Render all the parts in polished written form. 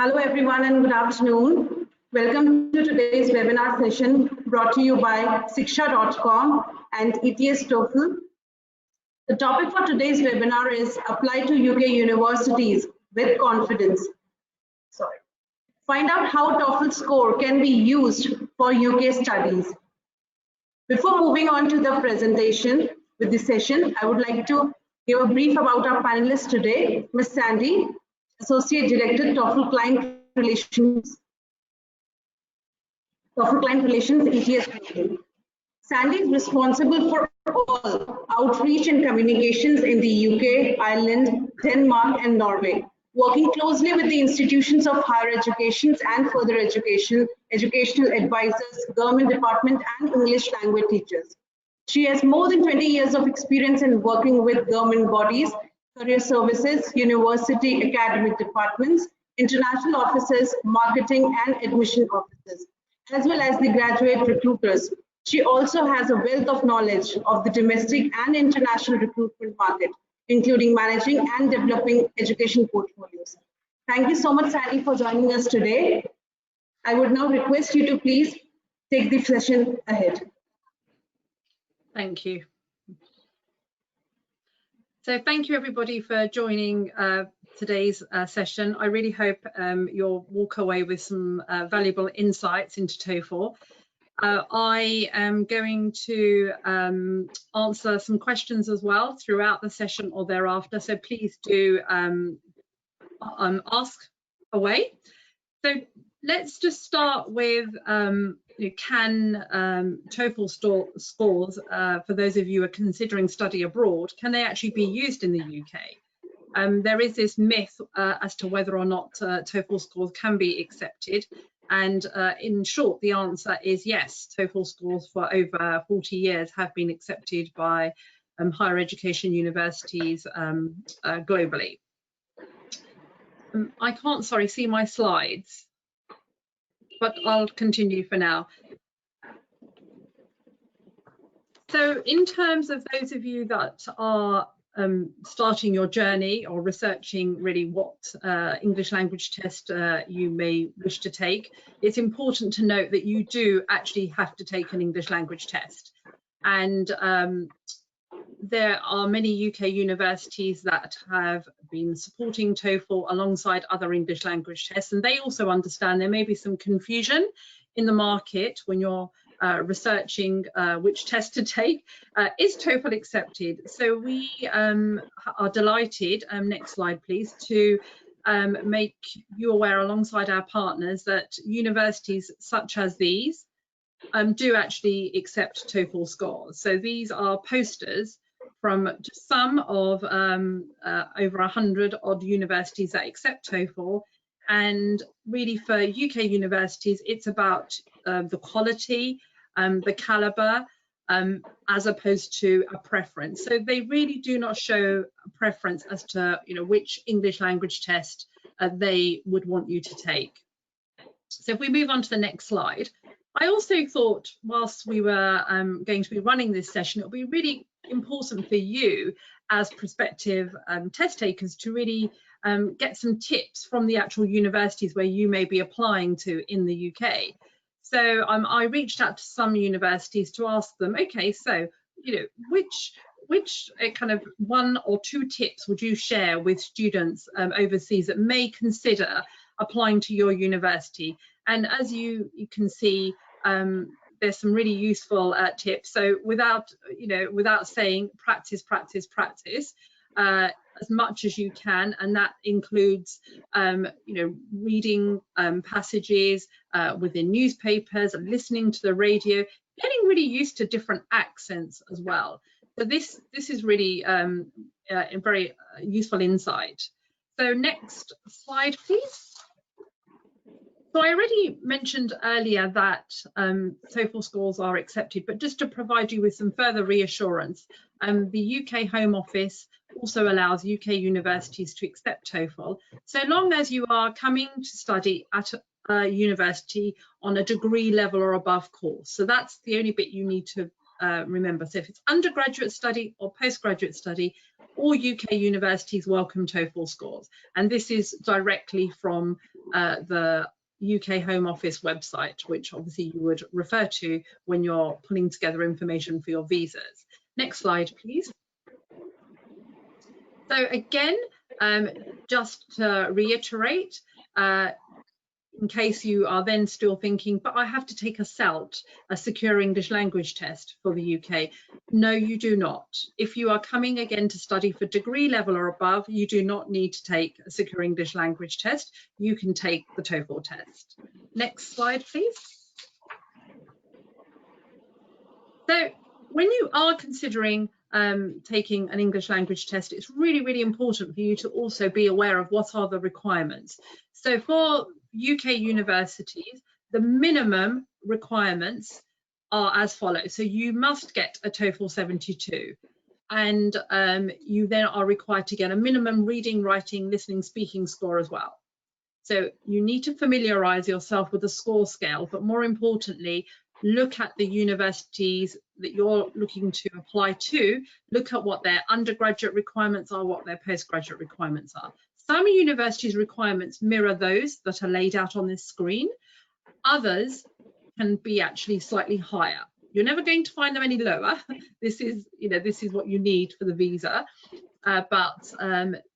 Hello everyone and good afternoon. Welcome to today's webinar session brought to you by Shiksha.com and ETS TOEFL. The topic for today's webinar is Apply to UK Universities with Confidence. Find out how TOEFL score can be used for UK studies. Before moving on to the presentation with this session, I would like to give a brief about our panelists today. Ms. Sandy, Associate Director, TOEFL Client Relations, ETS. Sandy is responsible for all outreach and communications in the UK, Ireland, Denmark, and Norway, working closely with the institutions of higher education and further education, educational advisors, government department, and English language teachers. She has more than 20 years of experience in working with government bodies, career services, university academic departments, international offices, marketing and admission offices, as well as the graduate recruiters. She also has a wealth of knowledge of the domestic and international recruitment market, including managing and developing education portfolios. Thank you so much, Sandy, for joining us today. I would now request you to please take the session ahead. Thank you. So thank you everybody for joining today's session. I really hope you'll walk away with some valuable insights into TOEFL. I am going to answer some questions as well throughout the session or thereafter, so please do ask away. So let's just start with can TOEFL scores, for those of you who are considering study abroad, can they actually be used in the UK? There is this myth as to whether or not TOEFL scores can be accepted. And in short, the answer is yes. TOEFL scores for over 40 years have been accepted by higher education universities globally. I can't, see my slides, but I'll continue for now. So in terms of those of you that are starting your journey or researching really what English language test you may wish to take, it's important to note that you do actually have to take an English language test. And there are many UK universities that have been supporting TOEFL alongside other English language tests, and they also understand there may be some confusion in the market when you're researching which test to take. Is TOEFL accepted? So we are delighted, next slide please, to make you aware alongside our partners that universities such as these do actually accept TOEFL scores. So these are posters from just some of over 100 odd universities that accept TOEFL. And really for UK universities, it's about the quality, the caliber, as opposed to a preference. So they really do not show a preference as to which English language test they would want you to take. So if we move on to the next slide, I also thought whilst we were going to be running this session, it would be really important for you as prospective test takers to really get some tips from the actual universities where you may be applying to in the UK. So I reached out to some universities to ask them, okay, so which kind of one or two tips would you share with students overseas that may consider applying to your university? And as you can see, there's some really useful tips. So without saying practice as much as you can, and that includes reading passages within newspapers, listening to the radio, getting really used to different accents as well. So this is really a very useful insight. So next slide please. So I already mentioned earlier that TOEFL scores are accepted, but just to provide you with some further reassurance, the UK Home Office also allows UK universities to accept TOEFL, so long as you are coming to study at a university on a degree level or above course. So that's the only bit you need to remember. So if it's undergraduate study or postgraduate study, all UK universities welcome TOEFL scores. And this is directly from the UK Home Office website, which obviously you would refer to when you're pulling together information for your visas. Next slide, please. So again, just to reiterate, in case you are then still thinking, but I have to take a SELT, a Secure English Language Test for the UK. No, you do not. If you are coming again to study for degree level or above, you do not need to take a Secure English Language Test. You can take the TOEFL test. Next slide, please. So when you are considering taking an English language test, it's really, really important for you to also be aware of what are the requirements. So for UK universities, the minimum requirements are as follows. So you must get a TOEFL 72, and you then are required to get a minimum reading, writing, listening, speaking score as well. So you need to familiarise yourself with the score scale, but more importantly, look at the universities that you're looking to apply to, look at what their undergraduate requirements are, what their postgraduate requirements are. Some universities' requirements mirror those that are laid out on this screen. Others can be actually slightly higher. You're never going to find them any lower. This is what you need for the visa, but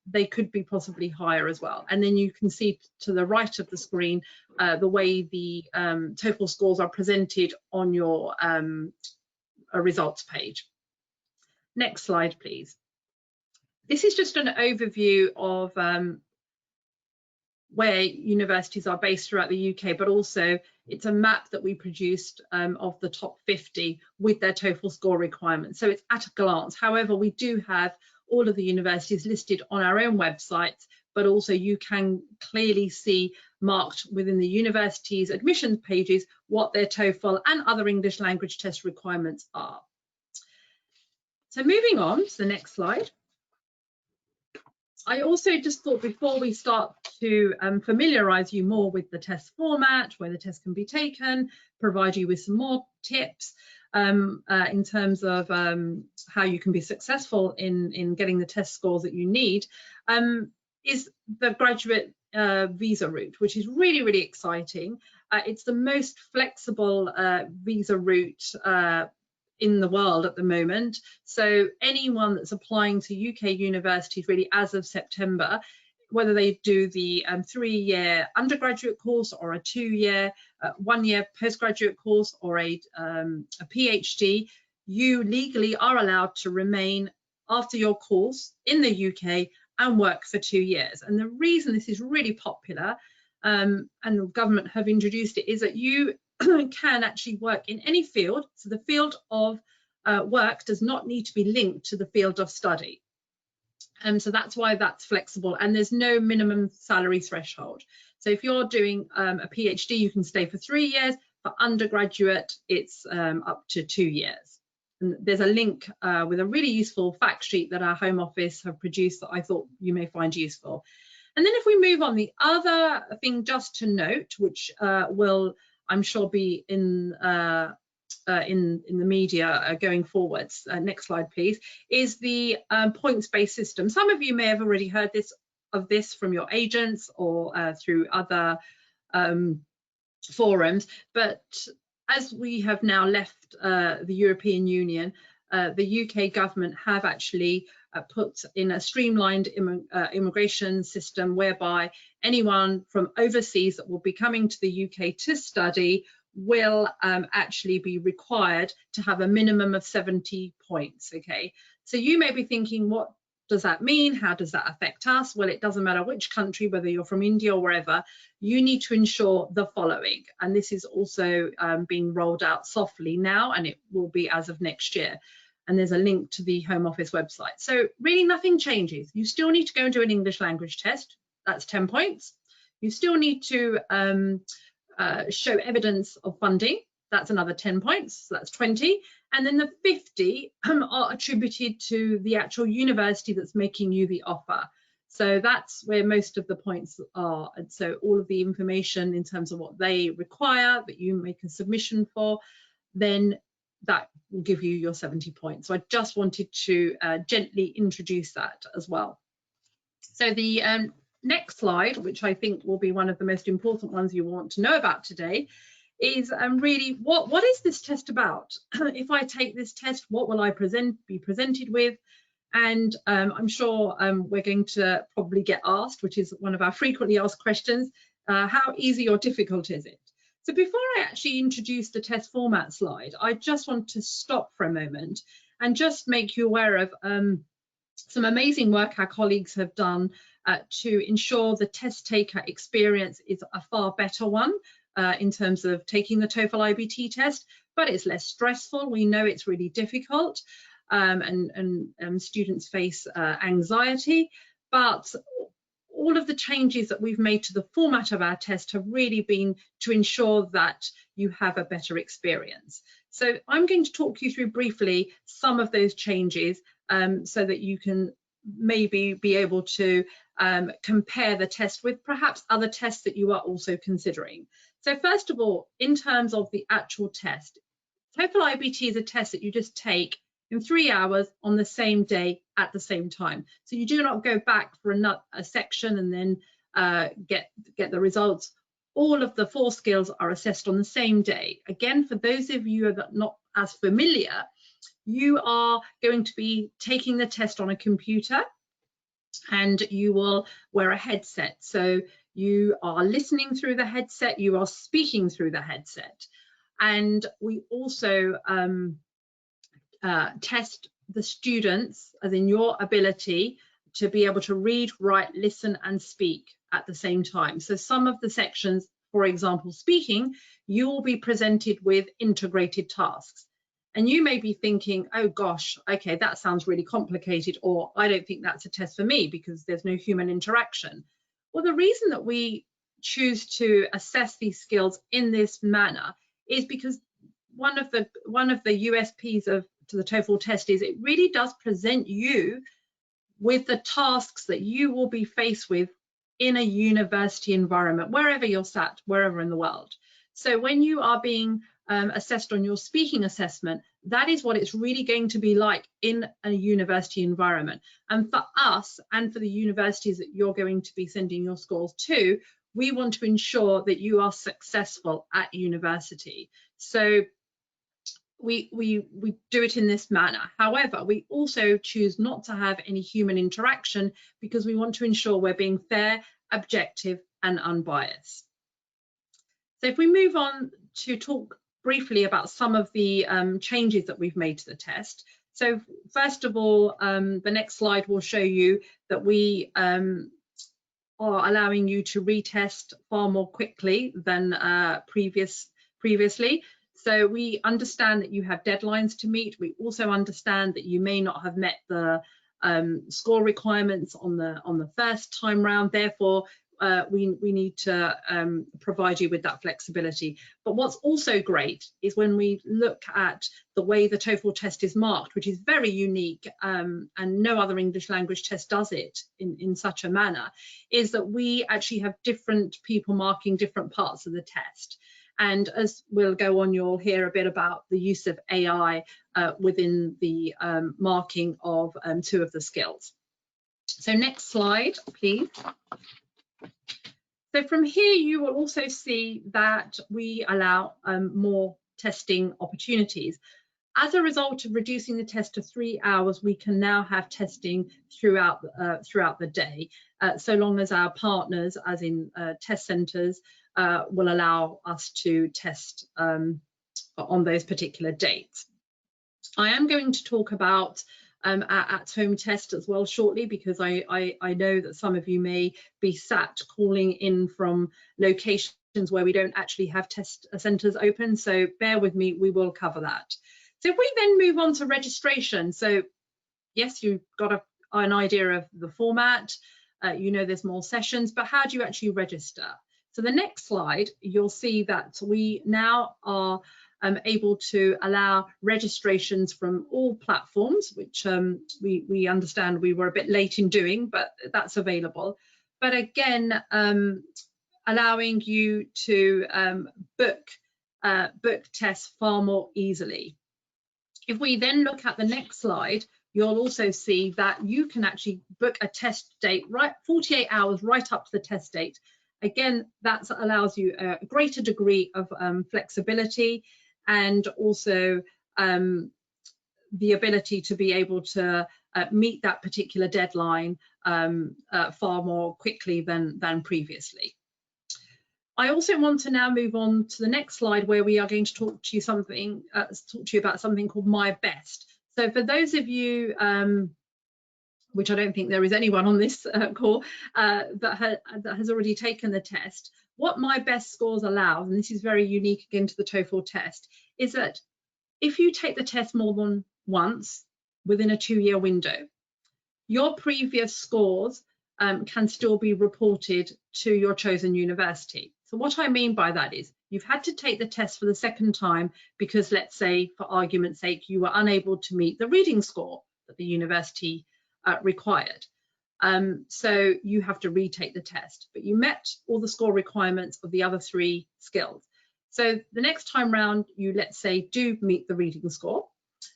they could be possibly higher as well. And then you can see to the right of the screen the way the TOEFL scores are presented on your results page. Next slide, please. This is just an overview of where universities are based throughout the UK, but also it's a map that we produced of the top 50 with their TOEFL score requirements. So it's at a glance. However, we do have all of the universities listed on our own website, but also you can clearly see marked within the university's admissions pages what their TOEFL and other English language test requirements are. So moving on to the next slide. I also just thought before we start to familiarise you more with the test format, where the test can be taken, provide you with some more tips in terms of how you can be successful in getting the test scores that you need, is the graduate visa route, which is really, really exciting. It's the most flexible visa route in the world at the moment. So anyone that's applying to UK universities really as of September, whether they do the 3-year undergraduate course or a 2-year, 1-year postgraduate course or a PhD, you legally are allowed to remain after your course in the UK and work for 2 years. And the reason this is really popular, and the government have introduced it, is that you can actually work in any field. So the field of work does not need to be linked to the field of study. And so that's why that's flexible, and there's no minimum salary threshold. So if you're doing a PhD, you can stay for 3 years. For undergraduate, it's up to 2 years. And there's a link with a really useful fact sheet that our Home Office have produced that I thought you may find useful. And then if we move on, the other thing just to note, which will I'm sure be in the media going forwards. Next slide, please. Is the points-based system. Some of you may have already heard of this from your agents or through other forums. But as we have now left the European Union, the UK government have actually put in a streamlined immigration system whereby anyone from overseas that will be coming to the UK to study will actually be required to have a minimum of 70 points. Okay, so you may be thinking, what does that mean? How does that affect us? Well, it doesn't matter which country, whether you're from India or wherever, you need to ensure the following. And this is also being rolled out softly now, and it will be as of next year. And there's a link to the Home Office website. So really nothing changes. You still need to go and do an English language test. That's 10 points. You still need to show evidence of funding. That's another 10 points. So that's 20. And then the 50 are attributed to the actual university that's making you the offer. So that's where most of the points are. And so all of the information in terms of what they require that you make a submission for, then that will give you your 70 points. So I just wanted to gently introduce that as well. So the next slide, which I think will be one of the most important ones you want to know about today, is really what is this test about? If I take this test, what will I be presented with? And I'm sure we're going to probably get asked, which is one of our frequently asked questions, how easy or difficult is it? So before I actually introduce the test format slide, I just want to stop for a moment and just make you aware of some amazing work our colleagues have done to ensure the test taker experience is a far better one in terms of taking the TOEFL iBT test, but it's less stressful. We know it's really difficult and students face anxiety, but all of the changes that we've made to the format of our test have really been to ensure that you have a better experience. So I'm going to talk you through briefly some of those changes so that you can maybe be able to compare the test with perhaps other tests that you are also considering. So first of all, in terms of the actual test, TOEFL iBT is a test that you just take in 3 hours on the same day at the same time. So you do not go back for a section and then get the results. All of the 4 skills are assessed on the same day. Again, for those of you that are not as familiar, you are going to be taking the test on a computer and you will wear a headset. So you are listening through the headset, you are speaking through the headset. And we also test the students, as in your ability to be able to read, write, listen and speak at the same time. So some of the sections, for example, speaking, you will be presented with integrated tasks. And you may be thinking, oh gosh, okay, that sounds really complicated, or I don't think that's a test for me because there's no human interaction. Well, the reason that we choose to assess these skills in this manner is because one of the USPs to the TOEFL test is it really does present you with the tasks that you will be faced with in a university environment, wherever you're sat, wherever in the world. So when you are being assessed on your speaking assessment, that is what it's really going to be like in a university environment. And for us and for the universities that you're going to be sending your scores to, we want to ensure that you are successful at university. So we do it in this manner. However, we also choose not to have any human interaction because we want to ensure we're being fair, objective and unbiased. So if we move on to talk briefly about some of the changes that we've made to the test. So first of all, the next slide will show you that we are allowing you to retest far more quickly than previously. So we understand that you have deadlines to meet. We also understand that you may not have met the score requirements on the first time round. Therefore, we need to provide you with that flexibility. But what's also great is when we look at the way the TOEFL test is marked, which is very unique and no other English language test does it in such a manner, is that we actually have different people marking different parts of the test. And as we'll go on, you'll hear a bit about the use of AI within the marking of 2 of the skills. So next slide, please. So from here, you will also see that we allow more testing opportunities. As a result of reducing the test to 3 hours, we can now have testing throughout the day, so long as our partners, as in test centres, will allow us to test on those particular dates. I am going to talk about our at-home test as well shortly, because I know that some of you may be sat calling in from locations where we don't actually have test centres open, so bear with me, we will cover that. So if we then move on to registration, so yes, you've got an idea of the format, you know there's more sessions, but how do you actually register? So the next slide, you'll see that we now are able to allow registrations from all platforms, which we understand we were a bit late in doing, but that's available. But again, allowing you to book tests far more easily. If we then look at the next slide, you'll also see that you can actually book a test date right 48 hours right up to the test date. Again, that allows you a greater degree of flexibility, and also the ability to be able to meet that particular deadline far more quickly than previously. I also want to now move on to the next slide, where we are going to talk to you about something called My Best. So for those of you, which I don't think there is anyone on this call that has already taken the test, what My Best scores allow, and this is very unique again to the TOEFL test, is that if you take the test more than once within a 2-year window, your previous scores can still be reported to your chosen university. So what I mean by that is you've had to take the test for the second time because, let's say, for argument's sake, you were unable to meet the reading score that the university required. So you have to retake the test, but you met all the score requirements of the other 3 skills. So the next time round, you, let's say, do meet the reading score,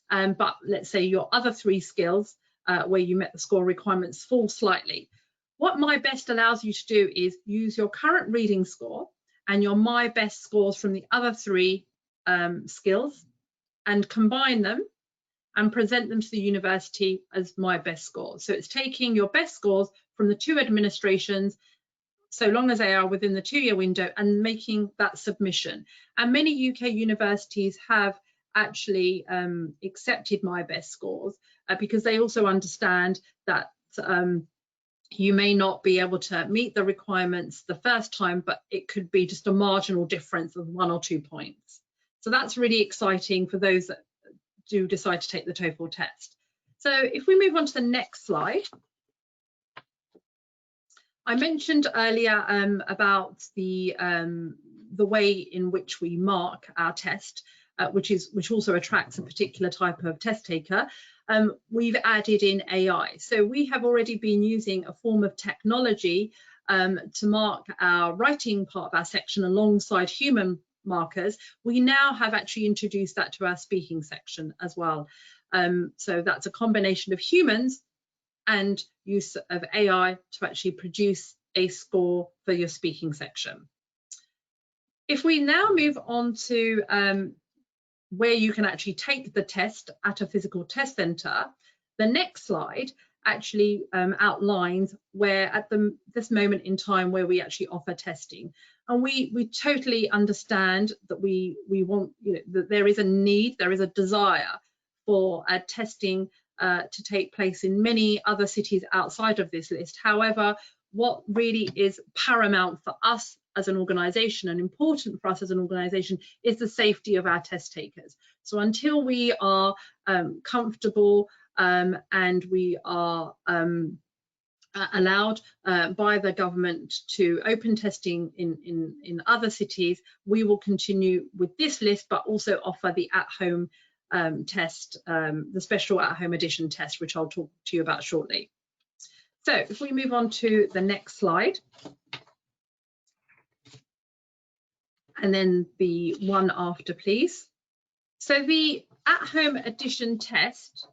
but let's say your other 3 skills where you met the score requirements fall slightly. What My Best allows you to do is use your current reading score and your My Best scores from the other 3 skills and combine them and present them to the university as My Best scores. So it's taking your best scores from the 2 administrations, so long as they are within the 2-year window, and making that submission. And many UK universities have actually accepted My Best scores because they also understand that you may not be able to meet the requirements the first time, but it could be just a marginal difference of 1 or 2 points. So that's really exciting for those that do decide to take the TOEFL test. So if we move on to the next slide, I mentioned earlier about the way in which we mark our test, which also attracts a particular type of test taker. We've added in AI. So we have already been using a form of technology to mark our writing part of our section alongside human markers. We now have actually introduced that to our speaking section as well. So that's a combination of humans and use of AI to actually produce a score for your speaking section. If we now move on to where you can actually take the test at a physical test centre, the next slide actually outlines where at this moment in time where we actually offer testing. And we totally understand that we want, that there is a need, there is a desire for testing to take place in many other cities outside of this list. However, what really is paramount for us as an organisation and important for us as an organisation is the safety of our test takers. So until we are comfortable and we are allowed by the government to open testing in other cities, we will continue with this list, but also offer the at-home test, the special at-home edition test, which I'll talk to you about shortly. So if we move on to the next slide, and then the one after, please. So the at-home edition test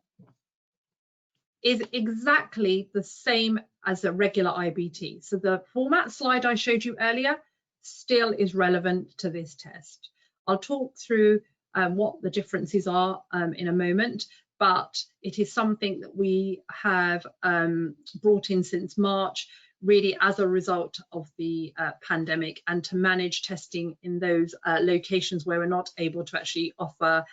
is exactly the same as a regular IBT. So the format slide I showed you earlier still is relevant to this test. I'll talk through what the differences are in a moment, but it is something that we have brought in since March, really as a result of the pandemic, and to manage testing in those locations where we're not able to actually offer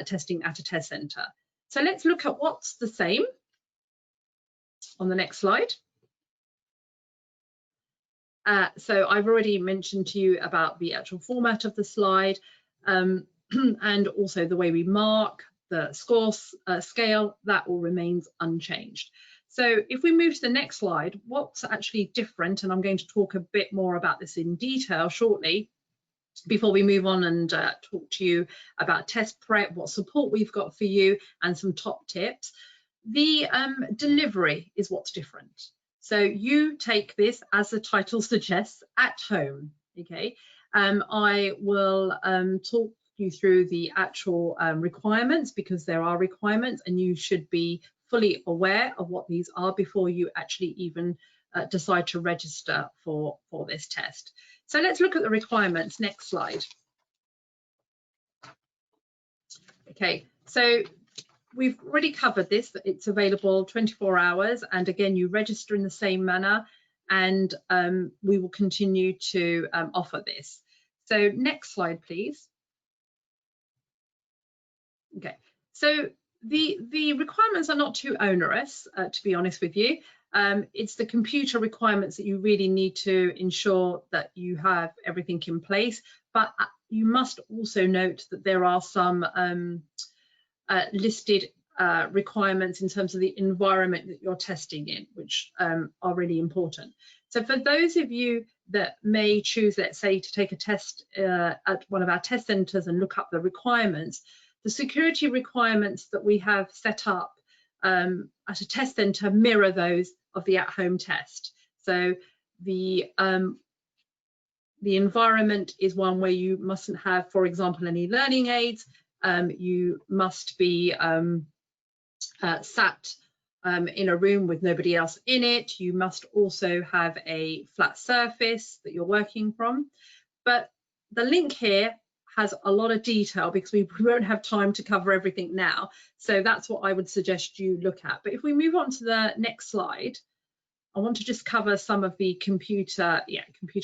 testing at a test centre. So let's look at what's the same on the next slide. So I've already mentioned to you about the actual format of the slide and also the way we mark the score scale, that all remains unchanged. So if we move to the next slide, what's actually different, and I'm going to talk a bit more about this in detail shortly, before we move on and talk to you about test prep, what support we've got for you, and some top tips. The delivery is what's different. So you take this, as the title suggests, at home, okay? I will talk you through the actual requirements, because there are requirements and you should be fully aware of what these are before you actually even decide to register for this test. So let's look at the requirements. Next slide. Okay, so we've already covered this, that it's available 24 hours, and again, you register in the same manner, and we will continue to offer this. So next slide, please. Okay, so the requirements are not too onerous, to be honest with you. It's the computer requirements that you really need to ensure that you have everything in place, but you must also note that there are some listed requirements in terms of the environment that you're testing in, which are really important. So for those of you that may choose, let's say, to take a test at one of our test centres and look up the requirements, the security requirements that we have set up at a test centre mirror those of the at-home test. So the environment is one where you mustn't have, for example, any learning aids. You must be sat in a room with nobody else in it. You must also have a flat surface that you're working from. But the link here has a lot of detail because we won't have time to cover everything now. So that's what I would suggest you look at. But if we move on to the next slide, I want to just cover some of the computer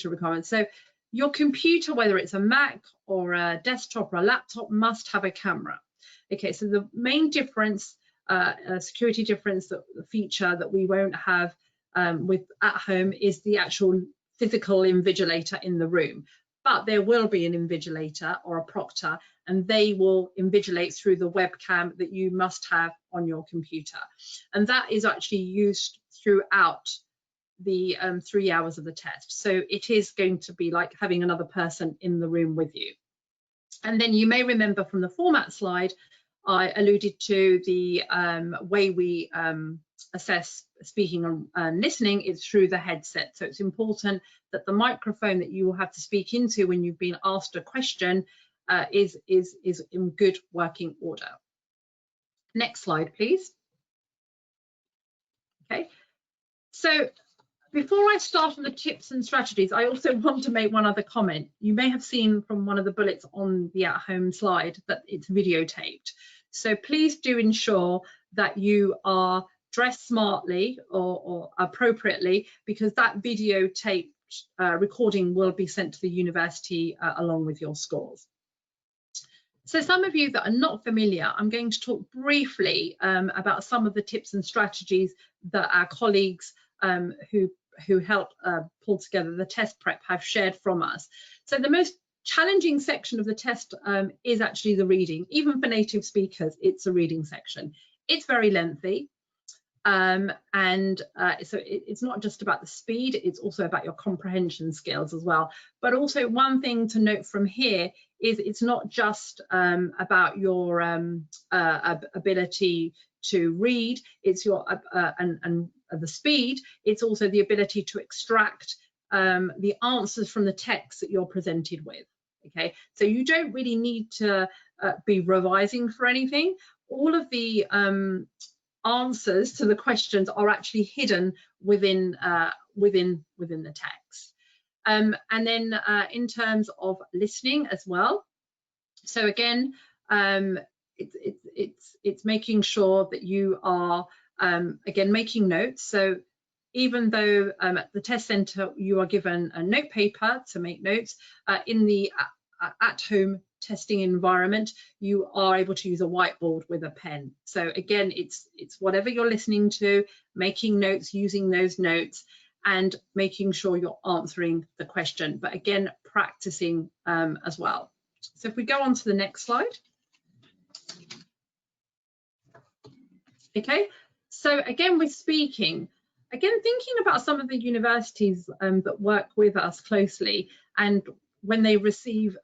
requirements. So your computer, whether it's a Mac or a desktop or a laptop, must have a camera. Okay, so the main difference, security difference, the feature that we won't have with at home is the actual physical invigilator in the room. But there will be an invigilator or a proctor, and they will invigilate through the webcam that you must have on your computer. And that is actually used throughout the 3 hours of the test. So it is going to be like having another person in the room with you. And then you may remember from the format slide, I alluded to the way we assess speaking and listening is through the headset. So it's important that the microphone that you will have to speak into when you've been asked a question is in good working order. Next slide, please. Okay, so before I start on the tips and strategies, I also want to make one other comment. You may have seen from one of the bullets on the at-home slide that it's videotaped. So please do ensure that you are dressed smartly or appropriately, because that videotape recording will be sent to the university along with your scores. So some of you that are not familiar, I'm going to talk briefly about some of the tips and strategies that our colleagues who help pull together the test prep have shared from us. So the most challenging section of the test is actually the reading. Even for native speakers, it's a reading section. It's very lengthy. So it's not just about the speed, it's also about your comprehension skills as well. But also one thing to note from here is it's not just about your ability to read, it's your and the speed, it's also the ability to extract the answers from the text that you're presented with. Okay, so you don't really need to be revising for anything. All of the answers to the questions are actually hidden within the text. And then in terms of listening as well, so again, it's making sure that you are again making notes. So even though at the test centre you are given a note paper to make notes, in the at-home testing environment, you are able to use a whiteboard with a pen. So again, it's whatever you're listening to, making notes, using those notes, and making sure you're answering the question, but again, practicing as well. So if we go on to the next slide. Okay, so again with speaking, again thinking about some of the universities that work with us closely, and when they receive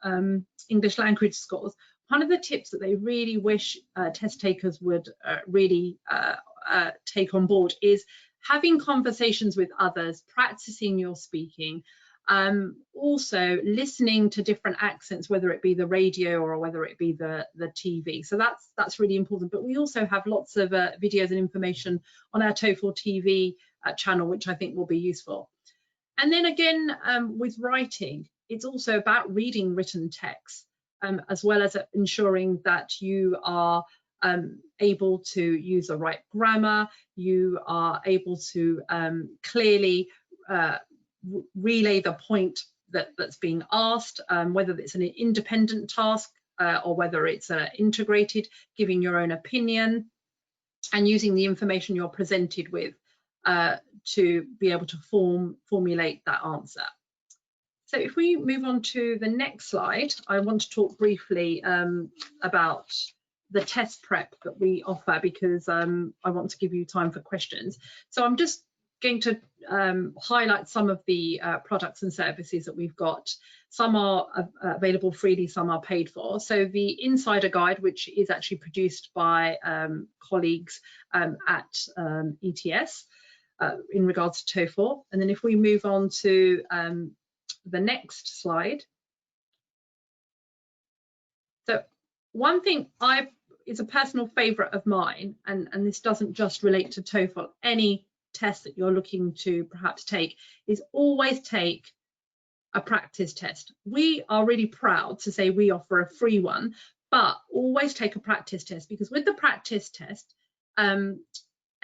English language scores, one of the tips that they really wish test takers would really take on board is having conversations with others, practicing your speaking. Also listening to different accents, whether it be the radio or whether it be the TV. So that's really important. But we also have lots of videos and information on our TOEFL TV channel, which I think will be useful. And then again, with writing, it's also about reading written text, as well as ensuring that you are able to use the right grammar, you are able to clearly relay the point that's being asked, whether it's an independent task or whether it's integrated, giving your own opinion and using the information you're presented with to be able to formulate that answer. So if we move on to the next slide, I want to talk briefly about the test prep that we offer, because I want to give you time for questions. So I'm just going to highlight some of the products and services that we've got. Some are available freely, some are paid for. So the Insider Guide, which is actually produced by colleagues at ETS in regards to TOEFL. And then if we move on to the next slide. So one thing is a personal favorite of mine, and this doesn't just relate to TOEFL, any test that you're looking to perhaps take, is always take a practice test. We are really proud to say we offer a free one, but always take a practice test, because with the practice test,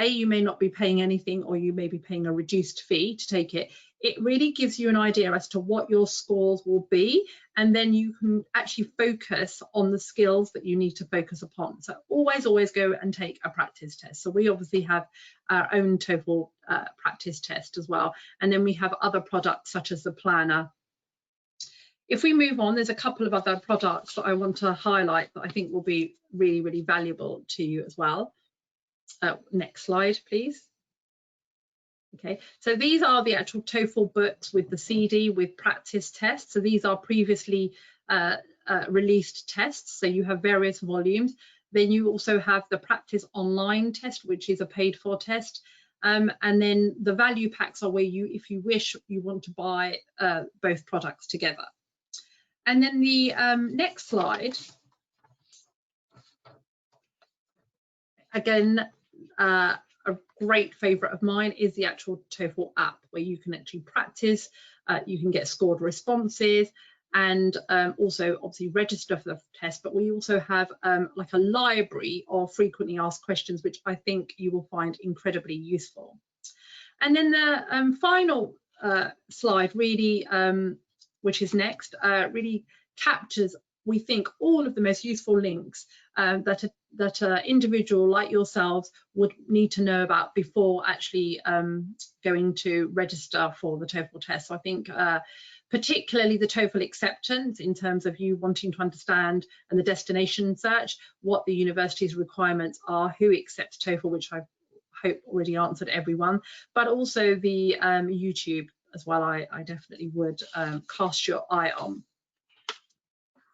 you may not be paying anything, or you may be paying a reduced fee to take it. It really gives you an idea as to what your scores will be, and then you can actually focus on the skills that you need to focus upon. So always go and take a practice test. So we obviously have our own TOEFL practice test as well, and then we have other products such as the planner. If we move on, there's a couple of other products that I want to highlight that I think will be really valuable to you as well. Next slide, please. Okay, so these are the actual TOEFL books with the CD with practice tests. So these are previously released tests. So you have various volumes. Then you also have the practice online test, which is a paid for test. And then the value packs are where you, if you wish, you want to buy both products together. And then the next slide, again, a great favorite of mine is the actual TOEFL app, where you can actually practice, you can get scored responses, and also obviously register for the test. But we also have like a library of frequently asked questions, which I think you will find incredibly useful. And then the final slide really, which is next, really captures, we think, all of the most useful links that an individual like yourselves would need to know about before actually going to register for the TOEFL test. So I think particularly the TOEFL acceptance, in terms of you wanting to understand, and the destination search, what the university's requirements are, who accepts TOEFL, which I hope already answered everyone, but also the YouTube as well, I definitely would cast your eye on.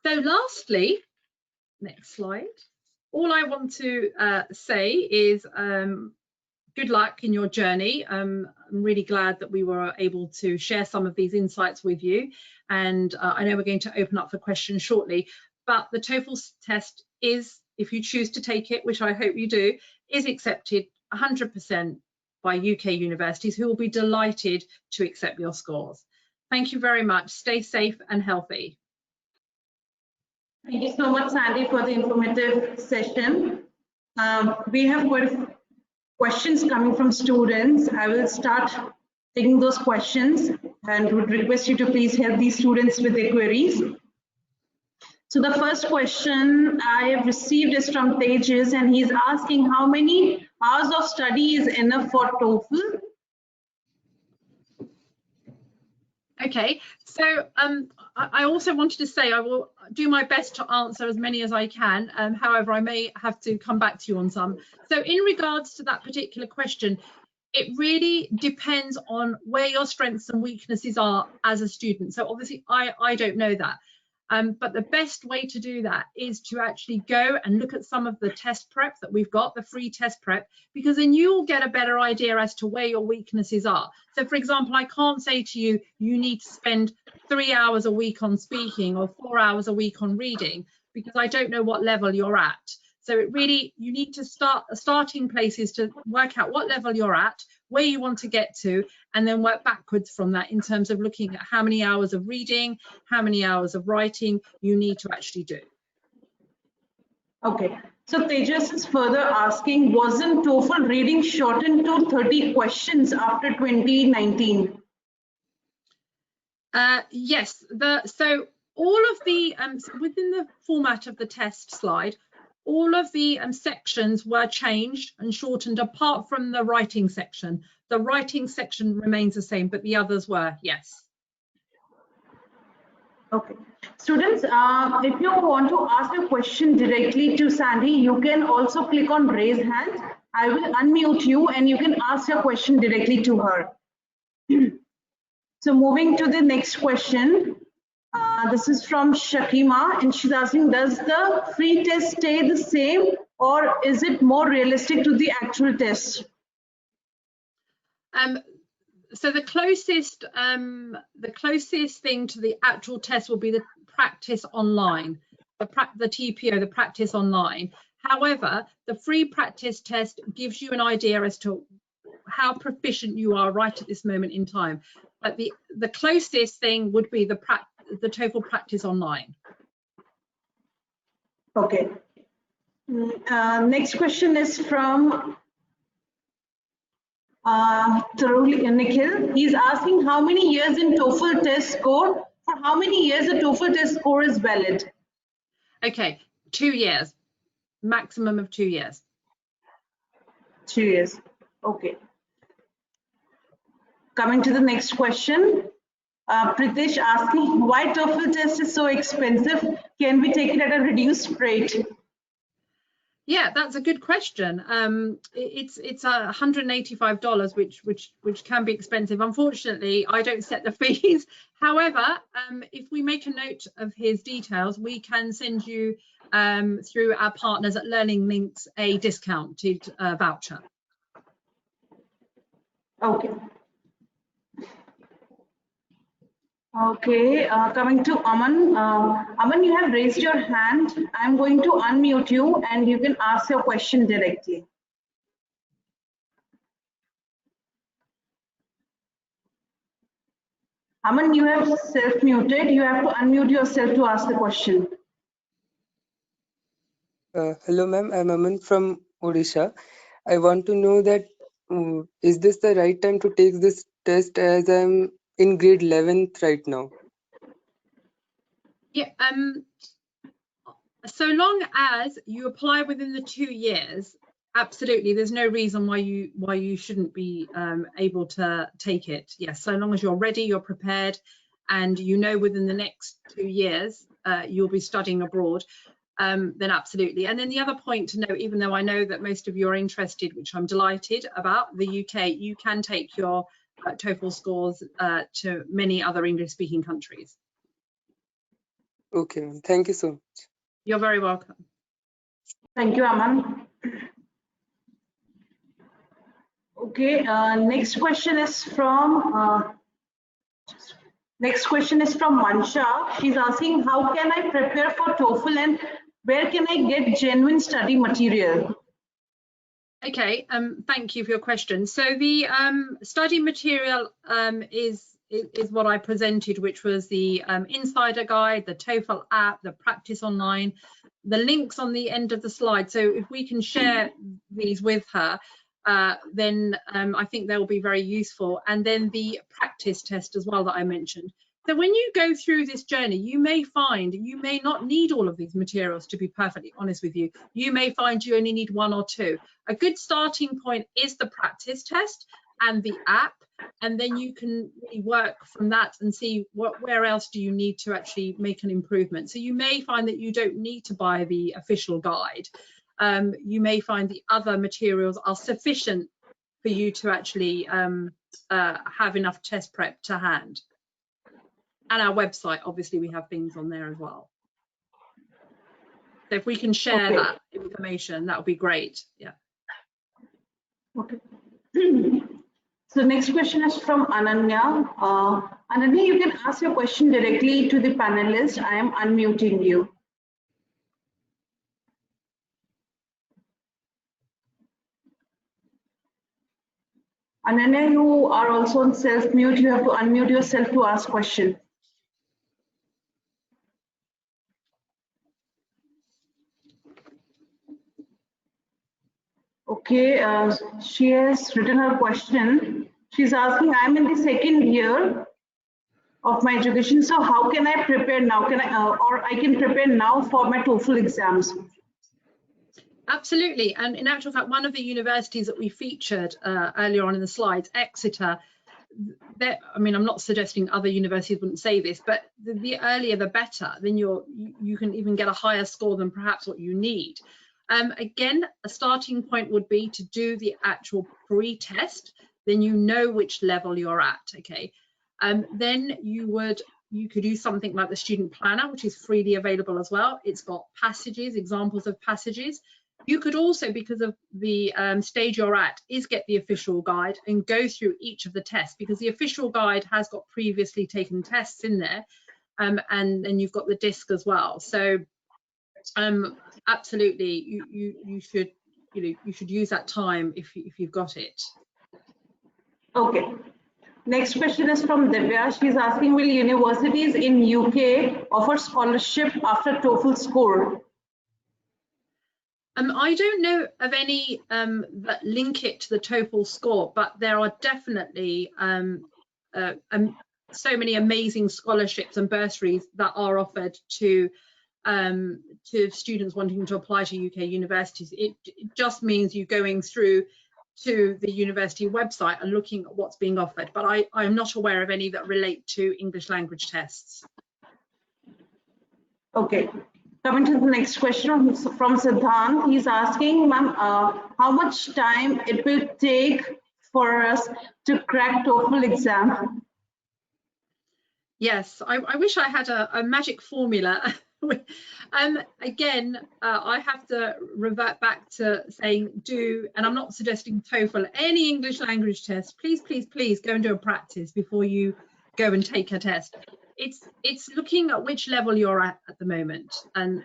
So lastly, next slide, all I want to say is good luck in your journey. I'm really glad that we were able to share some of these insights with you, and I know we're going to open up for questions shortly, but the TOEFL test is, if you choose to take it, which I hope you do, is accepted 100% by UK universities, who will be delighted to accept your scores. Thank you very much. Stay safe and healthy. Thank you so much, Sandy, for the informative session. We have quite a few questions coming from students. I will start taking those questions and would request you to please help these students with their queries. So the first question I have received is from Tejas, and he's asking how many hours of study is enough for TOEFL? Okay, so I also wanted to say I will do my best to answer as many as I can. However, I may have to come back to you on some. So in regards to that particular question, it really depends on where your strengths and weaknesses are as a student. So obviously I don't know that. But the best way to do that is to actually go and look at some of the test prep that we've got, the free test prep, because then you'll get a better idea as to where your weaknesses are. So for example, I can't say to you, you need to spend 3 hours a week on speaking or 4 hours a week on reading, because I don't know what level you're at. So it really, you need to starting places to work out what level you're at, where you want to get to, and then work backwards from that in terms of looking at how many hours of reading, how many hours of writing you need to actually do. Okay. So Tejas is further asking, wasn't TOEFL reading shortened to 30 questions after 2019? Yes. So all of the so within the format of the test slide, all of the sections were changed and shortened apart from the writing section. The writing section remains the same, but the others were, yes. Okay. Students, if you want to ask a question directly to Sandy, you can also click on raise hand. I will unmute you and you can ask your question directly to her. So moving to the next question. This is from Shakima, and she's asking, does the free test stay the same or is it more realistic to the actual test? So the closest thing to the actual test will be the practice online, the TPO, the practice online. However, the free practice test gives you an idea as to how proficient you are right at this moment in time. But the closest thing would be the TOEFL practice online. Okay. Next question is from Nikhil. He's asking how many years in TOEFL test score, for how many years a TOEFL test score is valid? Okay, 2 years, maximum of 2 years. 2 years. Okay. Coming to the next question. Pritesh asking, why TOEFL test is so expensive? Can we take it at a reduced rate? Yeah, that's a good question. It's $185, which can be expensive. Unfortunately, I don't set the fees. However, if we make a note of his details, we can send you through our partners at Learning Links a discounted voucher. Okay. Okay, coming to Aman. Aman, you have raised your hand. I'm going to unmute you and you can ask your question directly. Aman, you have self-muted. You have to unmute yourself to ask the question. Hello, ma'am. I'm Aman from Odisha. I want to know that is this the right time to take this test, as I'm in grade 11th right now? Yeah. So long as you apply within the 2 years, absolutely, there's no reason why you shouldn't be able to take it. Yes, so long as you're ready, you're prepared, and you know within the next 2 years you'll be studying abroad, then absolutely. And then the other point to note, even though I know that most of you are interested, which I'm delighted about, the UK, you can take your TOEFL scores to many other English-speaking countries. Okay, ma'am. Thank you so much. You're very welcome. Thank you, Aman. Okay, next question is from Mansha. She's asking, how can I prepare for TOEFL and where can I get genuine study material? Okay, thank you for your question. So the study material is what I presented, which was the insider guide, the TOEFL app, the practice online, the links on the end of the slide. So if we can share these with her, then I think they'll be very useful. And then the practice test as well that I mentioned. So when you go through this journey, you may find you may not need all of these materials, to be perfectly honest with you. You may find you only need 1 or 2. A good starting point is the practice test and the app, and then you can really work from that and see where else do you need to actually make an improvement. So you may find that you don't need to buy the official guide. You may find the other materials are sufficient for you to actually have enough test prep to hand. and our website, obviously we have things on there as well. So if we can share that information, that would be great. Yeah. Okay. So next question is from Ananya. Ananya, you can ask your question directly to the panelist. I am unmuting you. Ananya, you are also on self-mute. You have to unmute yourself to ask question. Okay, she has written her question. She's asking, I'm in the second year of my education, so how can I prepare now? Can I, or I can prepare now for my TOEFL exams? Absolutely, and in actual fact, one of the universities that we featured earlier on in the slides, Exeter, I mean, I'm not suggesting other universities wouldn't say this, but the earlier the better. Then you can even get a higher score than perhaps what you need. Again, a starting point would be to do the actual pre-test. Then you know which level you're at. Okay, then you could use something like the student planner, which is freely available as well. It's got passages, examples of passages. You could also, because of the stage you're at, is get the official guide and go through each of the tests, because the official guide has got previously taken tests in there, and then you've got the disc as well. So absolutely, you should use that time if you've got it. Okay. Next question is from Divya. She's asking, will universities in UK offer scholarship after TOEFL score? I don't know of any that link it to the TOEFL score, but there are definitely so many amazing scholarships and bursaries that are offered to students wanting to apply to UK universities. It just means you going through to the university website and looking at what's being offered, but I'm not aware of any that relate to English language tests. Okay. Coming to the next question from Siddhant, he's asking, ma'am, how much time it will take for us to crack TOEFL exam? Yes, I wish I had a magic formula. Again, I have to revert back to saying and I'm not suggesting TOEFL, any English language test, please go and do a practice before you go and take a test. It's looking at which level you're at the moment, and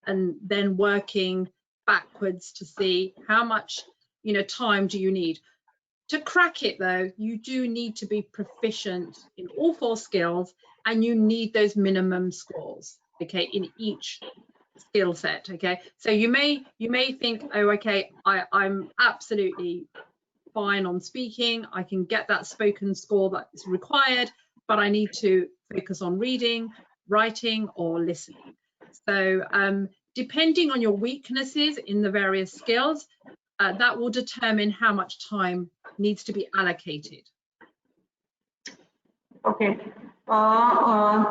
then working backwards to see how much time do you need. To crack it though, you do need to be proficient in all 4 skills, and you need those minimum scores, okay, in each skill set. Okay, so you may think, oh, okay, I'm absolutely fine on speaking, I can get that spoken score that is required, but I need to focus on reading, writing, or listening. So depending on your weaknesses in the various skills, that will determine how much time needs to be allocated. Okay.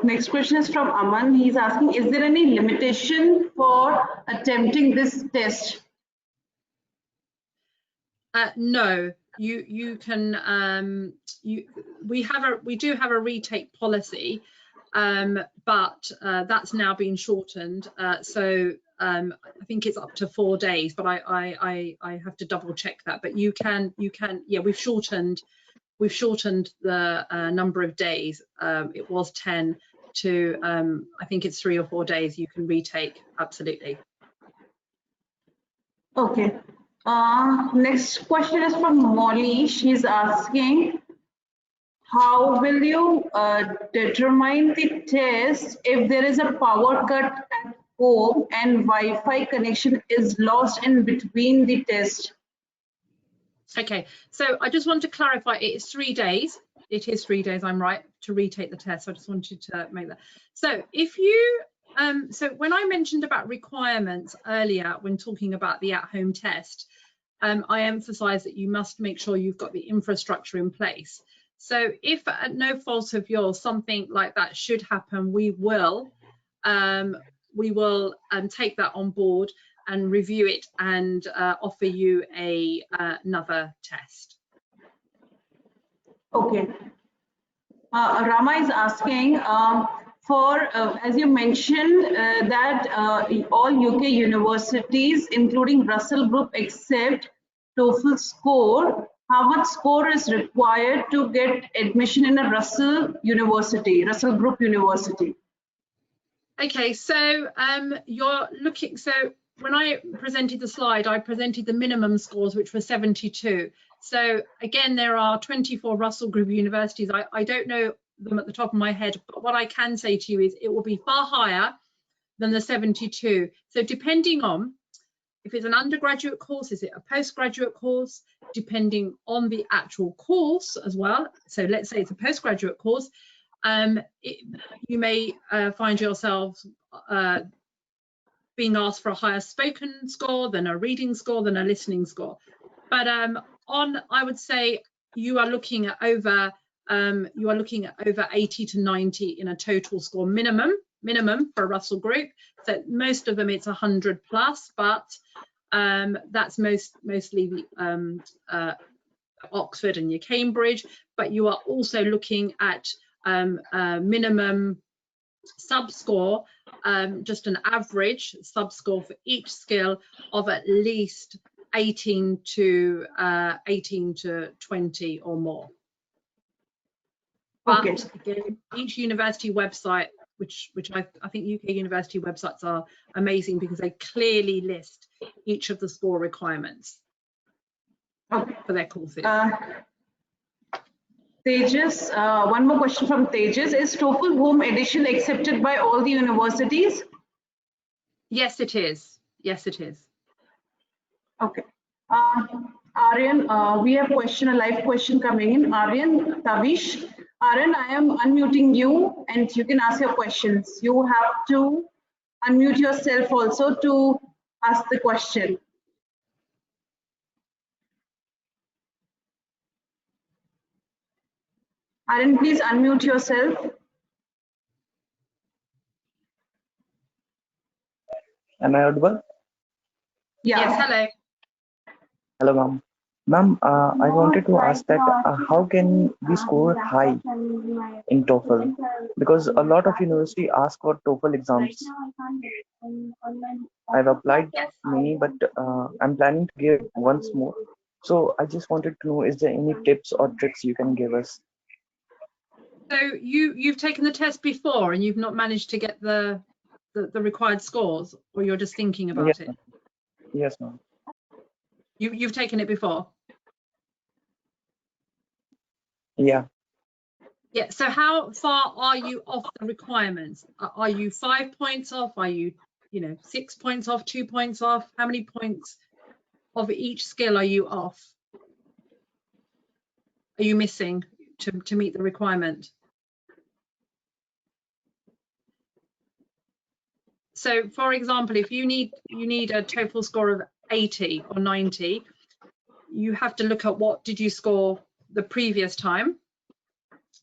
Next question is from Aman. He's asking, is there any limitation for attempting this test? No, you can. We do have a retake policy, but that's now been shortened. So I think it's up to 4 days, but I have to double check that. But you can. Yeah, we've shortened the number of days. It was 10 to I think it's 3 or 4 days you can retake. Absolutely. Okay. Next question is from Molly. She's asking, how will you determine the test if there is a power cut at home and Wi-Fi connection is lost in between the test? Okay, so I just want to clarify, it is 3 days. It is 3 days, I'm right, to retake the test. So I just wanted to make that. So if you, so when I mentioned about requirements earlier when talking about the at-home test, I emphasised that you must make sure you've got the infrastructure in place. So if at no fault of yours something like that should happen, we will take that on board and review it and offer you another test. Okay. Rama is asking as you mentioned, that all UK universities, including Russell Group, accept TOEFL score. How much score is required to get admission in a Russell Group university? Okay, so you're looking, so when I presented the slide, I presented the minimum scores, which were 72. So again, there are 24 Russell Group universities. I don't know them at the top of my head, but what I can say to you is it will be far higher than the 72. So depending on if it's an undergraduate course, is it a postgraduate course, depending on the actual course as well. So let's say it's a postgraduate course, you may find yourself being asked for a higher spoken score than a reading score than a listening score. But I would say you are looking at over 80 to 90 in a total score minimum for a Russell Group. So most of them it's 100 plus, but that's mostly Oxford and your Cambridge. But you are also looking at minimum sub-score, just an average sub-score for each skill of at least 18 to 20 or more. But Okay. again, each university website, which I think UK university websites are amazing because they clearly list each of the score requirements for their courses. Tejas, one more question from Tejas. Is TOEFL Home Edition accepted by all the universities? Yes, it is. Yes, it is. Okay. Aryan, we have a live question coming in. Aryan, Tavish. Aryan, I am unmuting you and you can ask your questions. You have to unmute yourself also to ask the question. Aryan, please unmute yourself. Am I audible? Yeah. Yes, hello. Hello, ma'am. Ma'am, I wanted to ask that how can we score high in TOEFL? Because a lot of university ask for TOEFL exams. I've applied many, but I'm planning to give once more. So I just wanted to know, is there any tips or tricks you can give us? So you've taken the test before and you've not managed to get the required scores, or you're just thinking about it? Yes, ma'am. You've taken it before? Yeah. Yeah. So how far are you off the requirements? Are you 5 points off? Are you 6 points off? 2 points off? How many points of each skill are you off? Are you missing to meet the requirement? So, for example, if you need a TOEFL score of 80 or 90, you have to look at what did you score the previous time,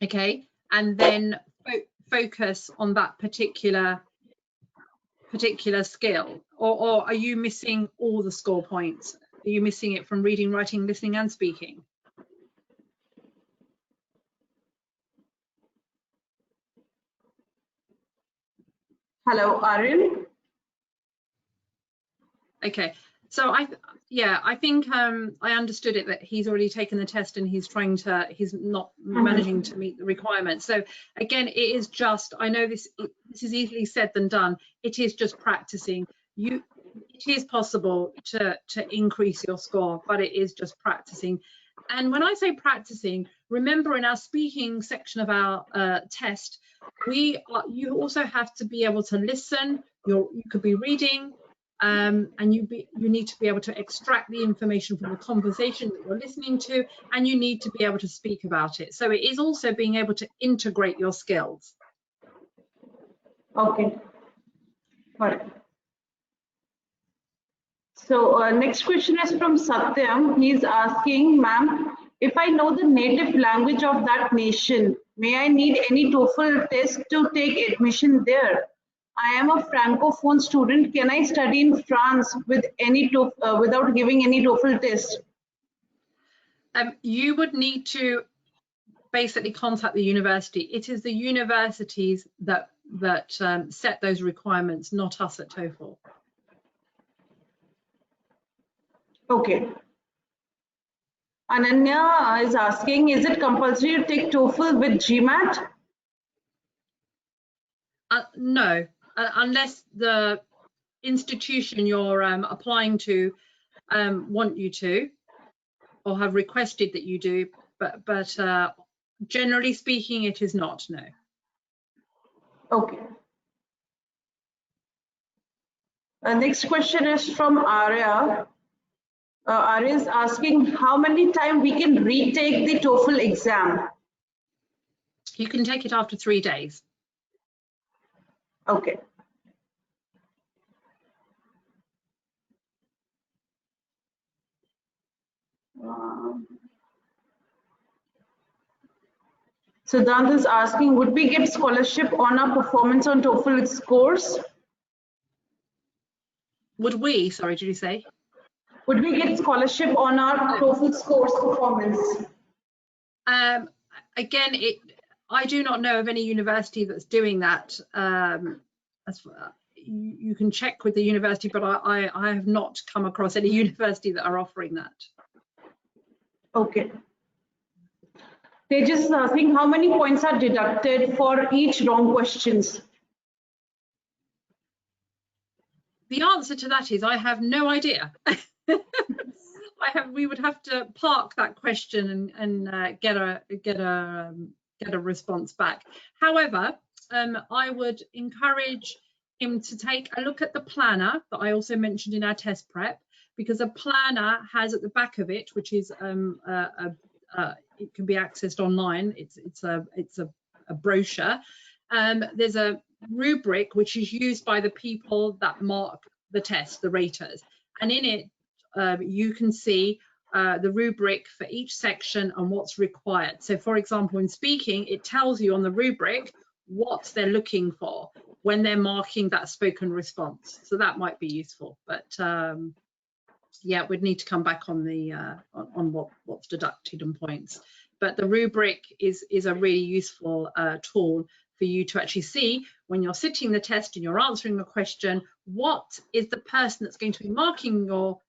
okay, and then focus on that particular skill. Or are you missing all the score points? Are you missing it from reading, writing, listening, and speaking? Hello, Aryan. Okay, so I think I understood it, that he's already taken the test and he's not managing to meet the requirements. So again, it is just, I know this is easily said than done. It is just practicing. It is possible to increase your score, but it is just practicing. And when I say practicing, remember in our speaking section of our test, you also have to be able to listen. You could be reading, and you need to be able to extract the information from the conversation that you're listening to, and you need to be able to speak about it. So it is also being able to integrate your skills. Okay. Got it. So next question is from Satyam. He's asking, ma'am, if I know the native language of that nation, may I need any TOEFL test to take admission there? I am a francophone student. Can I study in France with any without giving any TOEFL test? You would need to basically contact the university. It is the universities that set those requirements, not us at TOEFL. Okay. Ananya is asking, is it compulsory to take TOEFL with GMAT? No, unless the institution you're applying to want you to, or have requested that you do, but generally speaking, it is not, no. Okay. Next question is from Arya. Arya is asking how many times we can retake the TOEFL exam. You can take it after 3 days. Okay. Siddhant is asking, would we get scholarship on our performance on TOEFL scores? Would we, sorry, did you say? Would we get scholarship on our TOEFL scores performance? Again, I do not know of any university that's doing that. You can check with the university, but I have not come across any university that are offering that. Okay. They just asking how many points are deducted for each wrong questions. The answer to that is I have no idea. We would have to park that question and get a response back. However, I would encourage him to take a look at the planner that I also mentioned in our test prep, because a planner has at the back of it, which is it can be accessed online. It's a brochure. There's a rubric which is used by the people that mark the test, the raters, and in it you can see the rubric for each section and what's required. So for example, in speaking, it tells you on the rubric what they're looking for when they're marking that spoken response. So that might be useful, but yeah, we'd need to come back on the on what's deducted and points. But the rubric is a really useful tool for you to actually see when you're sitting the test and you're answering a question, what is the person that's going to be marking your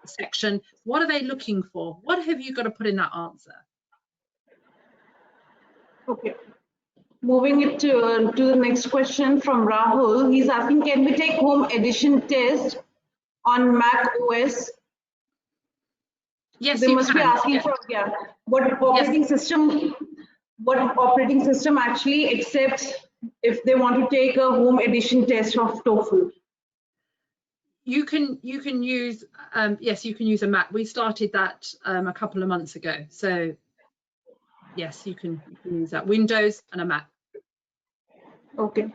section, what are they looking for? What have you got to put in that answer? Okay. Moving it to the next question from Rahul. He's asking, can we take home edition test on Mac OS? Yes, they must can. Be asking for what operating system? What operating system actually accepts if they want to take a home edition test of TOEFL? You can use yes, you can use a Mac. We started that a couple of months ago. So yes, you can use that, Windows and a Mac. Okay.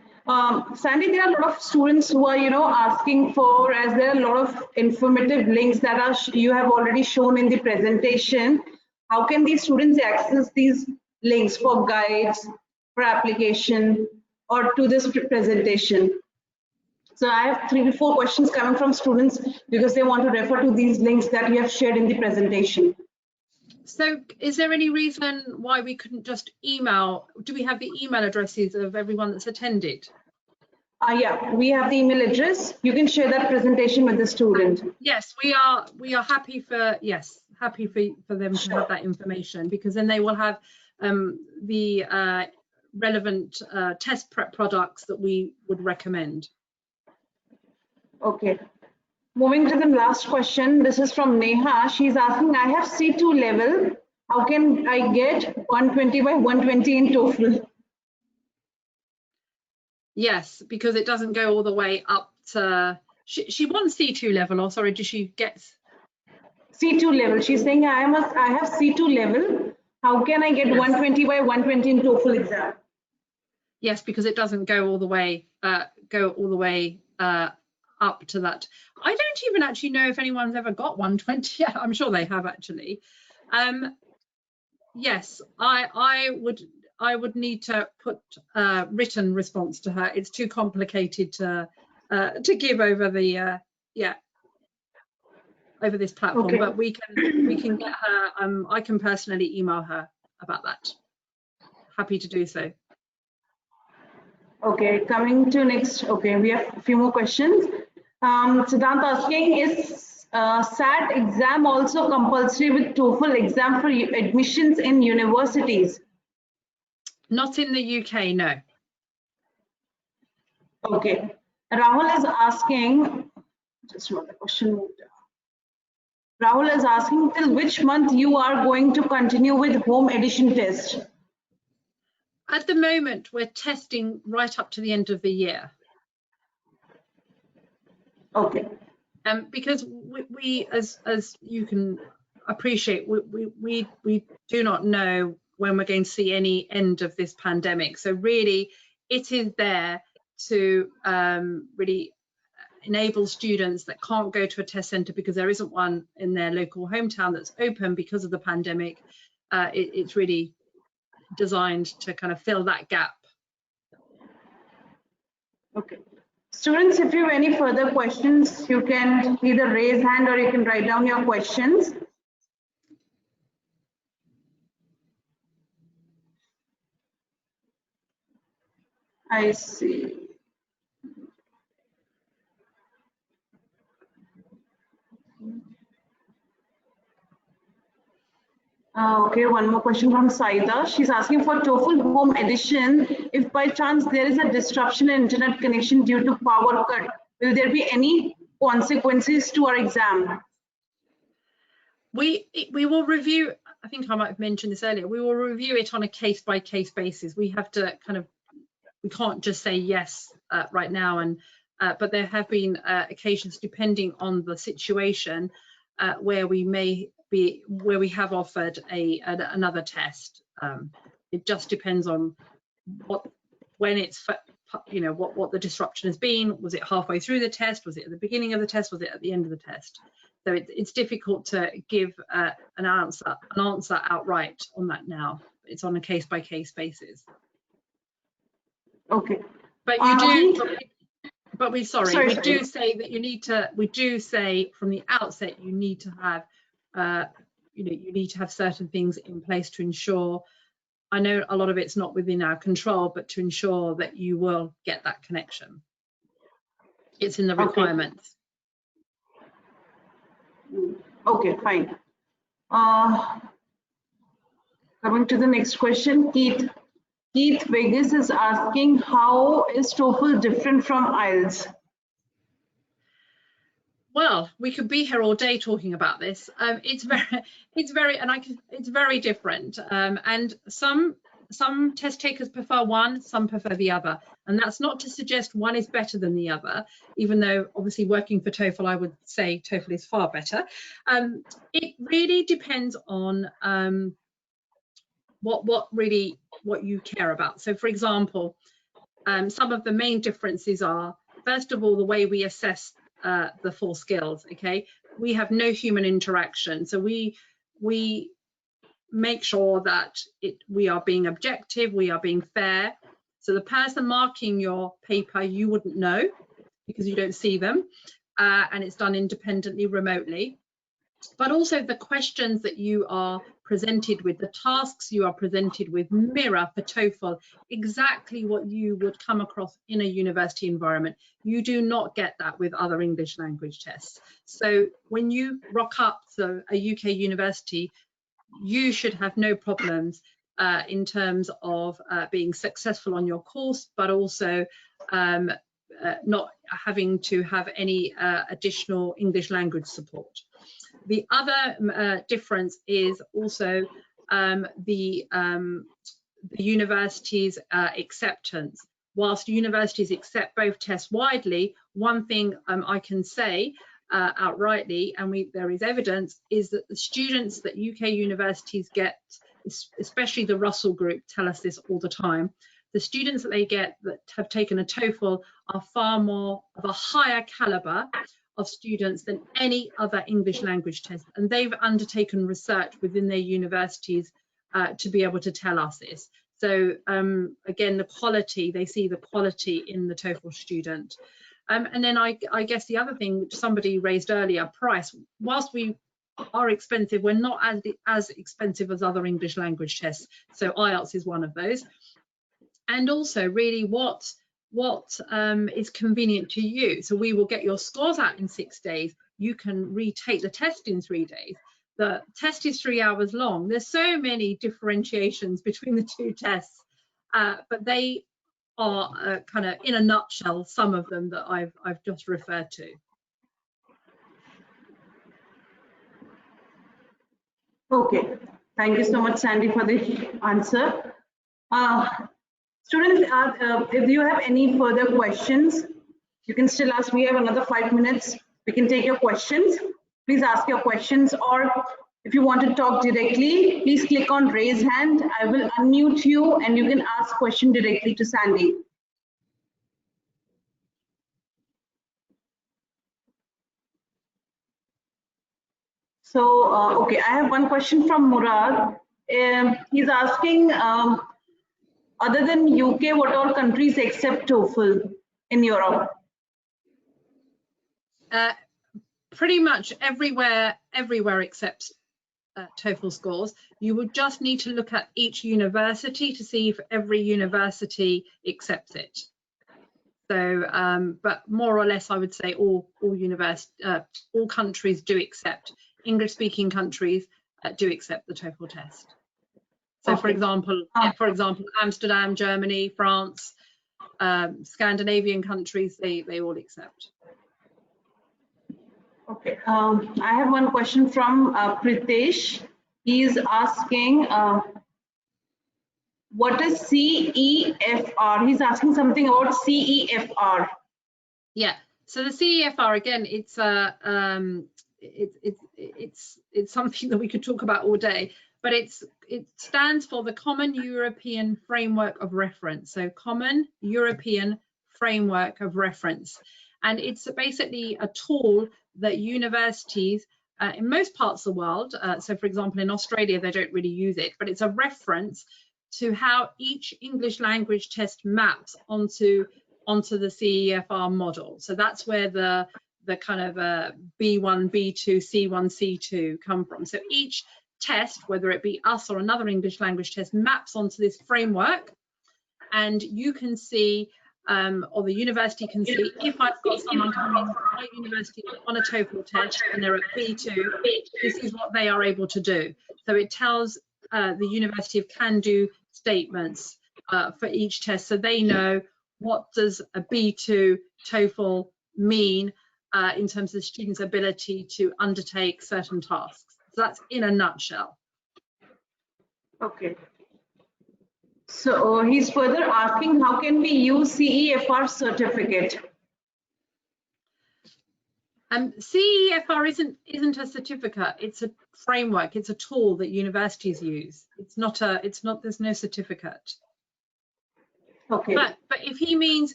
Sandy, there are a lot of students who are, asking for, as there are a lot of informative links that are you have already shown in the presentation. How can these students access these links for guides, for application, or to this presentation? So I have 3 to 4 questions coming from students because they want to refer to these links that you have shared in the presentation. So is there any reason why we couldn't just email? Do we have the email addresses of everyone that's attended? Yeah, we have the email address. You can share that presentation with the student. Yes, we are happy for them to have that information, because then they will have the relevant test prep products that we would recommend. Okay. Moving to the last question. This is from Neha. She's asking, I have C2 level. How can I get 120 by 120 in TOEFL? Yes, because it doesn't go all the way up to, she wants C2 level, or sorry, did she get? C2 level. She's saying I have C2 level. How can I get 120 by 120 in TOEFL exam? Yes, because it doesn't go all the way up to that. I don't even actually know if anyone's ever got 120 yet. I'm sure they have actually. Yes, I would need to put written response to her. It's too complicated to give over the over this platform. Okay. But we can get her. I can personally email her about that. happy to do so. Okay, coming to next. Okay, we have a few more questions. Siddhant asking, is SAT exam also compulsory with TOEFL exam for admissions in universities? Not in the UK, no. Okay. Rahul is asking, just one question. Rahul is asking, till which month you are going to continue with home edition test? At the moment, we're testing right up to the end of the year. Okay. Because we as you can appreciate, we do not know when we're going to see any end of this pandemic. So really, it is there to really enable students that can't go to a test centre because there isn't one in their local hometown that's open because of the pandemic. It's really designed to kind of fill that gap. Okay. Students, if you have any further questions, you can either raise hand or you can write down your questions. I see. Okay, one more question from Saida. She's asking for TOEFL home edition. If by chance there is a disruption in internet connection due to power cut, will there be any consequences to our exam? We will review, I think I might have mentioned this earlier, we will review it on a case-by-case basis. We have to kind of, we can't just say yes right now, and but there have been occasions, depending on the situation, where we may be, where we have offered another test. It just depends on when it's, you know, what the disruption has been. Was it halfway through the test? Was it at the beginning of the test? Was it at the end of the test? So it's difficult to give an answer outright on that now. It's on a case-by-case basis. Okay. But you do. But we do say that you need to. We do say from the outset you need to have, you know, you need to have certain things in place to ensure. I know a lot of it's not within our control, but to ensure that you will get that connection. It's in the requirements. Okay, fine. Coming to the next question, Keith Vegas is asking, how is TOEFL different from IELTS? Well, we could be here all day talking about this. It's very different. And some test takers prefer one, some prefer the other. And that's not to suggest one is better than the other, even though obviously working for TOEFL, I would say TOEFL is far better. It really depends on what you care about. So for example, some of the main differences are, first of all, the way we assess the full skills. Okay, we have no human interaction, so we make sure that we are being objective, we are being fair. So the person marking your paper, you wouldn't know because you don't see them, and it's done independently, remotely. But also the questions that you are presented with, the tasks you are presented with, mirror for TOEFL exactly what you would come across in a university environment. You do not get that with other English language tests. So when you rock up to a UK university, you should have no problems in terms of being successful on your course, but also not having to have any additional English language support. The other difference is also the university's acceptance. Whilst universities accept both tests widely, one thing I can say outrightly, and there is evidence, is that the students that UK universities get, especially the Russell Group, tell us this all the time. The students that they get that have taken a TOEFL are far more of a higher calibre of students than any other English language test, and they've undertaken research within their universities to be able to tell us this. So again, the quality, they see the quality in the TOEFL student. And then I guess the other thing which somebody raised earlier, price. Whilst we are expensive. We're not as expensive as other English language tests. So IELTS is one of those. And also really what is convenient to you. So we will get your scores out in 6 days. You can retake the test in 3 days. The test is 3 hours long. There's so many differentiations between the two tests, but they are kind of, in a nutshell, some of them that I've just referred to. Okay, thank you so much, Sandy, for the answer. Students, if you have any further questions, you can still ask. We have another 5 minutes. We can take your questions. Please ask your questions, or if you want to talk directly, please click on raise hand. I will unmute you and you can ask question directly to Sandy. So, okay, I have one question from Murad. He's asking, other than UK, what all countries accept TOEFL in Europe? Pretty much everywhere accepts TOEFL scores. You would just need to look at each university to see if every university accepts it. So, but more or less, I would say all countries do accept. English-speaking countries do accept the TOEFL test. So, okay. For example, Amsterdam, Germany, France, Scandinavian countries, they all accept. Okay, I have one question from Pritesh. He's asking, what is CEFR? He's asking something about CEFR. Yeah, so the CEFR, again, it's something that we could talk about all day, but it stands for the Common European Framework of Reference. So Common European Framework of Reference. And it's basically a tool that universities in most parts of the world, so for example, in Australia, they don't really use it, but it's a reference to how each English language test maps onto the CEFR model. So that's where the kind of B1, B2, C1, C2 come from. So each test, whether it be us or another English language test, maps onto this framework, and you can see, or the university can see, if I've got someone coming into my university on a TOEFL test and they're at B2, this is what they are able to do. So it tells the university of can-do statements for each test, so they know what does a B2 TOEFL mean in terms of the student's ability to undertake certain tasks. So that's in a nutshell. Okay. So he's further asking, how can we use CEFR certificate? CEFR isn't a certificate, it's a framework, it's a tool that universities use. There's no certificate. Okay. But if he means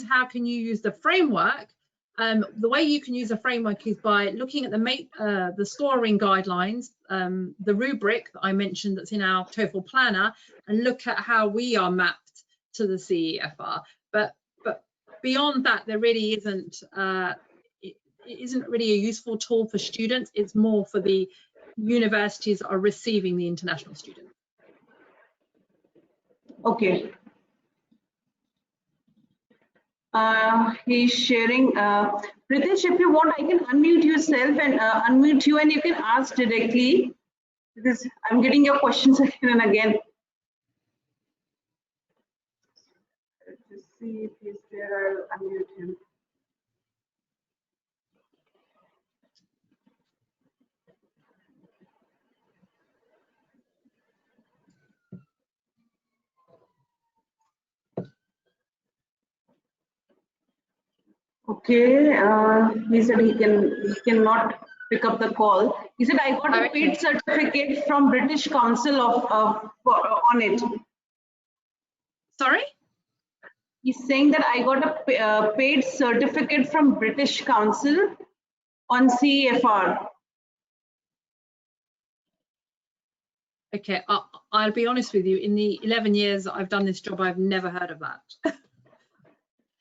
how can you use the framework, the way you can use a framework is by looking at the scoring guidelines, the rubric that I mentioned that's in our TOEFL planner, and look at how we are mapped to the CEFR. But beyond that, there really isn't. It isn't really a useful tool for students. It's more for the universities that are receiving the international students. Okay. He's sharing. Ritesh, if you want, I can unmute yourself and unmute you, and you can ask directly, because I'm getting your questions again and again. Let's see if he's there. I'll unmute him. Okay, he said he cannot pick up the call. He said, I got a paid certificate from British Council on it. Sorry? He's saying that I got a paid certificate from British Council on CEFR. Okay, I'll be honest with you, in the 11 years that I've done this job, I've never heard of that.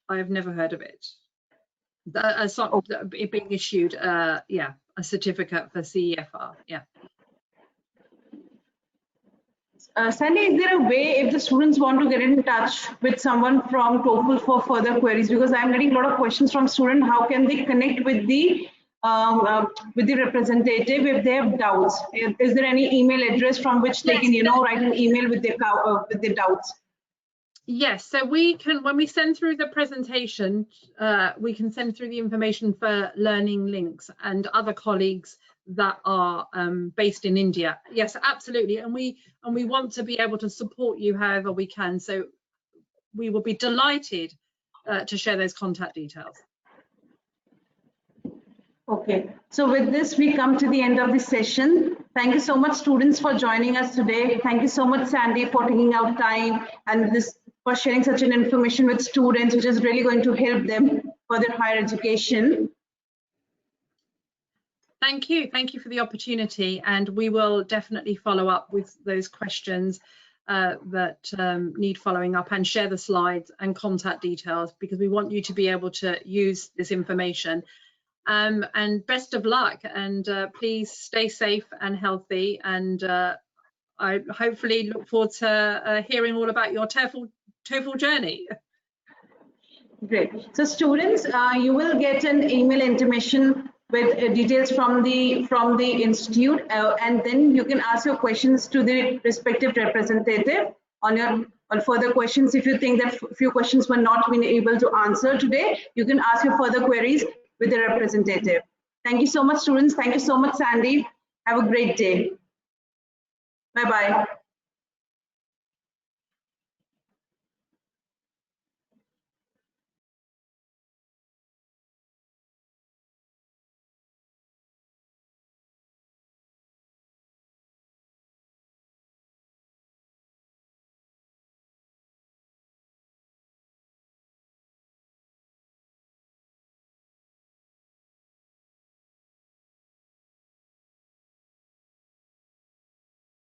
I've never heard of it. It being issued, yeah, a certificate for CEFR. Yeah. Sandy, is there a way if the students want to get in touch with someone from TOEFL for further queries? Because I'm getting a lot of questions from students. How can they connect with the representative if they have doubts? Is there any email address from which they can, write an email with their doubts? Yes, so we can, when we send through the presentation, we can send through the information for learning links and other colleagues that are based in India. Yes, absolutely, and we want to be able to support you however we can. So we will be delighted to share those contact details. Okay, so with this we come to the end of the session. Thank you so much, students, for joining us today. Thank you so much, Sandy, for taking out time and for sharing such an information with students, which is really going to help them for their higher education. Thank you for the opportunity, and we will definitely follow up with those questions that need following up, and share the slides and contact details, because we want you to be able to use this information. And best of luck, and please stay safe and healthy, and I hopefully look forward to hearing all about your TOEFL journey. Great. So students, you will get an email intimation with details from the institute, and then you can ask your questions to the respective representative on further questions. If you think that few questions were not been able to answer today, you can ask your further queries with the representative. Thank you so much, students. Thank you so much, Sandy. Have a great day. Bye-bye.